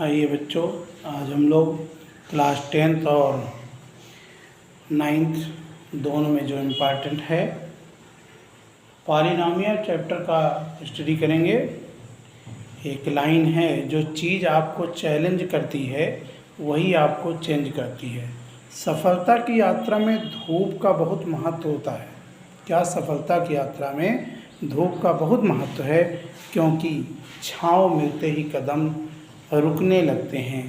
आइए बच्चों, आज हम लोग क्लास 10th और 9th दोनों में जो इम्पॉर्टेंट है पॉलिनॉमियल चैप्टर का स्टडी करेंगे। एक लाइन है, जो चीज़ आपको चैलेंज करती है वही आपको चेंज करती है। सफलता की यात्रा में धूप का बहुत महत्व होता है। क्या सफलता की यात्रा में धूप का बहुत महत्व है? क्योंकि छाँव मिलते ही कदम रुकने लगते हैं।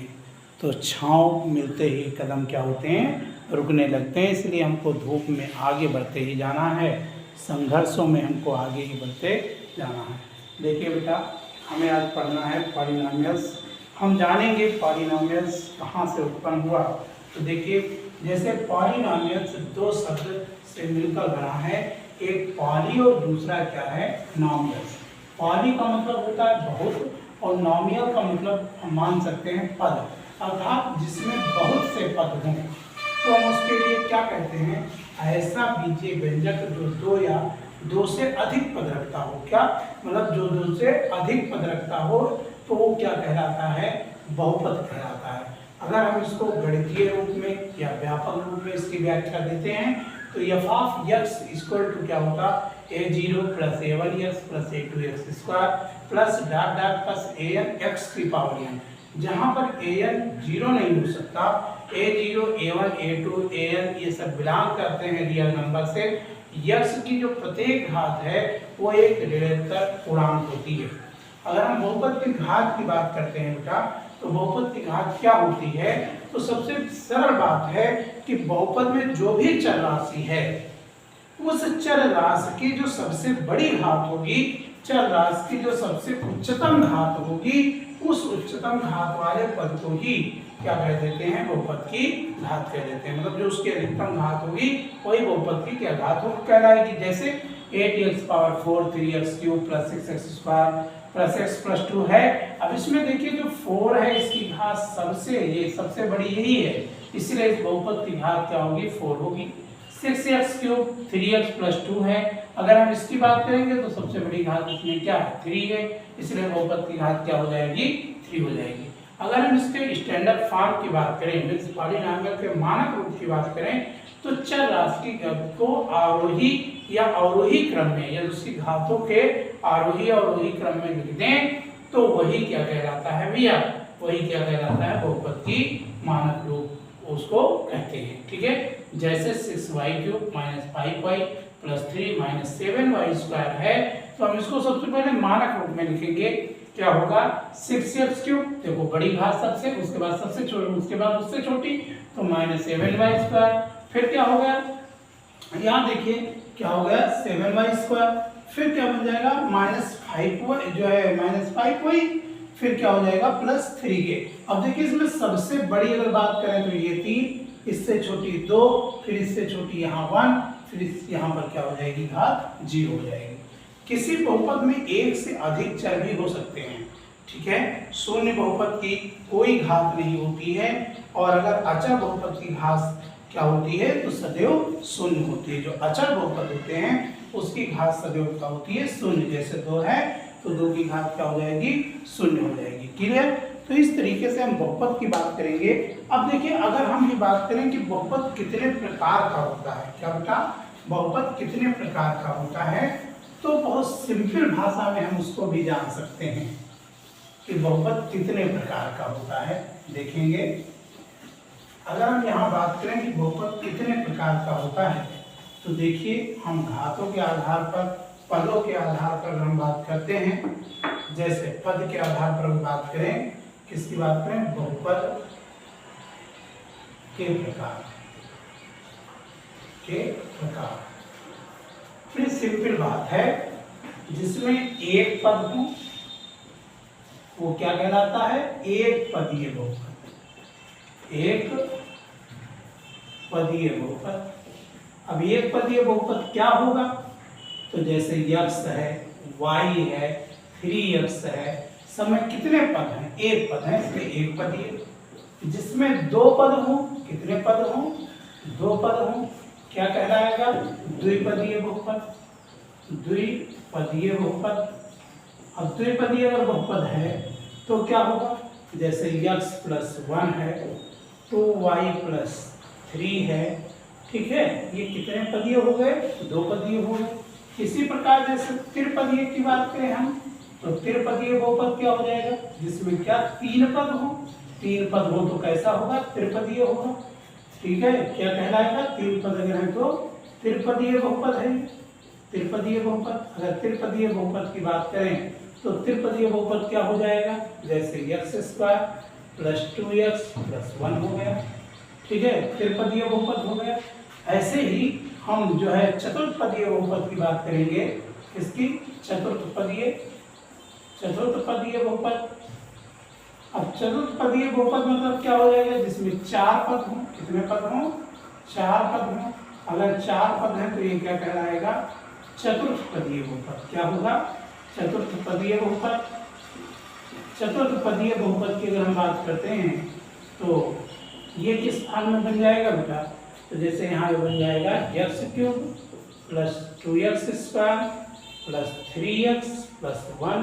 तो छाँव मिलते ही कदम क्या होते हैं? रुकने लगते हैं। इसलिए हमको धूप में आगे बढ़ते ही जाना है, संघर्षों में हमको आगे ही बढ़ते जाना है। देखिए बेटा, हमें आज पढ़ना है पॉलिनॉमियल्स। हम जानेंगे पॉलिनॉमियल्स कहाँ से उत्पन्न हुआ। तो देखिए, जैसे पॉलिनॉमियल्स दो शब्द से मिलकर बना है, एक पॉली और दूसरा क्या है? नॉमियल्स। पॉली का मतलब होता है बहुत और नॉमियल का मतलब हम मान सकते हैं पद, अर्थात जिसमें बहुत से पद हों। तो हम उसके लिए क्या कहते हैं? ऐसा बीजीय व्यंजक जो दो या दो से अधिक पद रखता हो। क्या मतलब? जो दो से अधिक पद रखता हो तो वो क्या कहलाता है? बहुपद कहलाता है। अगर हम इसको गणितीय रूप में या व्यापक रूप में इसकी व्याख्या देते हैं तो f of x equal to क्या होगा? a0 plus a1x plus a2x square plus dot dot plus an x की पावर n। जहाँ पर an 0 नहीं हो सकता, a0 a1 a2 an ये सब बिलोंग करते हैं रियल नंबर से। x की जो प्रत्येक घात है वो एक निरंतर पूर्णांक होती है। अगर हम बहुपद की घात की बात करते हैं बेटा, तो बहुपद की घात क्या होती है? तो सबसे सरल बात है कि बहुपद में जो भी चर राशि है उस चर राशि की जो सबसे बड़ी घात होगी, चर राशि की जो सबसे उच्चतम घात होगी, उस उच्चतम घात वाले पद को ही क्या कह देते हैं? बहुपद की घात कह देते हैं। मतलब जो उसकी अधिकतम घात होगी वही बहुपद की क्या घात हो कहलाएगी। जैसे 8x power 4 3x cube plus 6x square plus x plus 2 है। अब इसमें देखिए जो 4 है इसकी घात सबसे बड़ी यही है, इसलिए इस बहुपद की घात क्या होगी? 4 होगी। 6x क्यूब 3x प्लस 2 है, अगर हम इसकी बात करेंगे तो सबसे बड़ी घात इसमें क्या है? 3 है, इसलिए बहुपद की घात क्या हो जाएगी? 3 हो जाएगी। अगर हम इसके स्टैंडर्ड फॉर्म की बात करें, मींस पॉलिनॉमियल के मानक रूप की बात करें, तो चर राशि को आरोही या अवरोही क्रम में या उसकी घातों के आरोही और अवरोही क्रम में लिख दें तो वही क्या कहलाता है भैया? वही क्या कहलाता है? बहुपद की मानक रूप उसको कहते हैं। ठीक है, जैसे 6y cube minus 5y plus 3 minus 7y square है, तो हम इसको सबसे पहले मानक रूप में लिखेंगे। क्या होगा? 6x क्यूब, देखो बड़ी घात सबसे, उसके बाद सबसे छोटी, उसके बाद उससे छोटी, तो माइनस 7y स्क्वायर। फिर क्या हो गया? यहाँ देखिए क्या हो गया? 7y square. फिर क्या बन जाएगा? माइनस 5y जो है माइनस 5y, फिर क्या हो जाएगा? Plus 3k। अब देखिए इसमें सबसे बड़ी अगर बात करें तो ये 3, इससे छोटी 2, फिर इससे छोटी यहाँ 1, फिर यहाँ पर क्या हो जाएगी? घात 0 हो जाएगी। किसी बहुपद में एक से अधिक चर भी हो सकते हैं। ठीक है, शून्य बहुपद की कोई घात नहीं होती है, और अगर अचर बहुपद की घात क्या होती है? तो सदैव शून्य होती है। जो अचर बहुपद होते हैं उसकी घात सदैव क्या होती है? शून्य। जैसे 2 है तो 2 की घात क्या हो जाएगी? शून्य हो जाएगी। क्लियर? तो इस तरीके से हम बहुपद की बात करेंगे। अब देखिए, अगर हम ये बात करें कि बहुपद कितने प्रकार का होता है, क्या बेटा? बहुपद कितने प्रकार का होता है, तो बहुत सिंपल भाषा में हम उसको भी जान सकते हैं कि बहुपद कितने प्रकार का होता है। देखेंगे, अगर हम यहाँ बात करें कि बहुपद कितने प्रकार का होता है, तो देखिए हम घातों के आधार पर, पदों के आधार पर हम बात करते हैं। जैसे पद के आधार पर हम बात करें, किसकी बात करें? बहुपद के प्रकार फिर सिंपल बात है, जिसमें एक पद हो वो क्या कहलाता है? एक पदीय बहुपद। एक पदीय बहुपद। अब एक पदीय बहुपद क्या होगा? तो जैसे x है, y है, 3x है, सब में कितने पद हैं? एक पद है, इसलिए एक पदीय। जिसमें दो पद हो, कितने पद हो? दो पद हो, क्या कहलाएगा? द्विपदीय बहुपद। द्विपदीय बहुपद। अब द्विपदीय अगर बहुपद है तो क्या होगा? जैसे x प्लस 1 है, 2y प्लस 3 है, ठीक है, ये कितने पदीय हो गए? 2 पदीय हो गए। इसी प्रकार जैसे त्रिपदीय की बात करें हम, तो त्रिपदीय बहुपद क्या हो जाएगा? जिसमें क्या 3 पद हो, 3 पद हो तो कैसा होगा? त्रिपदीय होगा, ठीक है। क्या कहलाएगा? 3 पद अगर है तो त्रिपदीय बहुपद है। त्रिपदीय बहुपद, अगर त्रिपदीय बहुपद की बात करें तो त्रिपदीय बहुपद क्या हो जाएगा? जैसे x² प्लस 2x प्लस 1 हो गया, ठीक है, त्रिपदीय बहुपद हो गया। ऐसे ही हम जो है चतुर्थपदीय बहुपद की बात करेंगे। किसकी? चतुर्थपदीय बहुपद। अब चतुर्थपदीय बहुपद मतलब क्या हो जाएगा? जिसमें 4 पद हों। कितने पद हों? 4 पद हों। अगर 4 पद हैं तो ये क्या कहलाएगा? चतुर्थपदीय बहुपद। क्या होगा? चतुर्थपदीय बहुपद। चतुर्थपदीय बहुपद की अगर हम बात करते हैं तो ये किस स्थान में बन जाएगा बेटा? तो जैसे यहाँ बन जाएगा x³ plus 2x² plus 3x plus 1।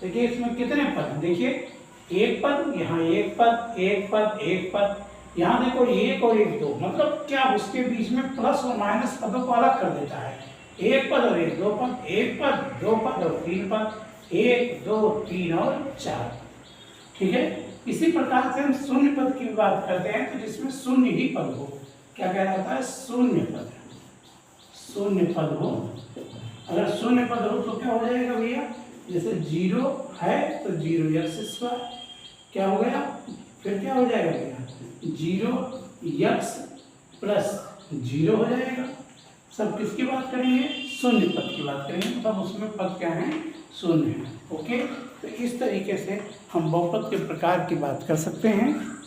देखिए इसमें कितने पद? देखिए एक पद, यहाँ एक पद, एक पद, एक पद, यहाँ देखो एक और एक 2, मतलब क्या उसके बीच में प्लस और माइनस पदों को अलग कर देता है। एक पद और एक 2 पद, एक पद, 2 पद और 3 पद, 1 2 3 और 4, ठीक है। इसी प्रकार से हम शून्य पद की बात करते हैं तो जिसमें शून्य ही पद हो, क्या कहलाता है? शून्य पद। शून्य पद हो, अगर शून्य पद हो तो क्या हो जाएगा भैया? जैसे 0 है तो 0x², क्या हो गया? फिर क्या हो जाएगा भैया? 0x प्लस 0 हो जाएगा। सब किसकी बात करेंगे? शून्य पद की बात करेंगे, मतलब उसमें पद क्या है? शून्य है। ओके, तो इस तरीके से हम बहुपद के प्रकार की बात कर सकते हैं।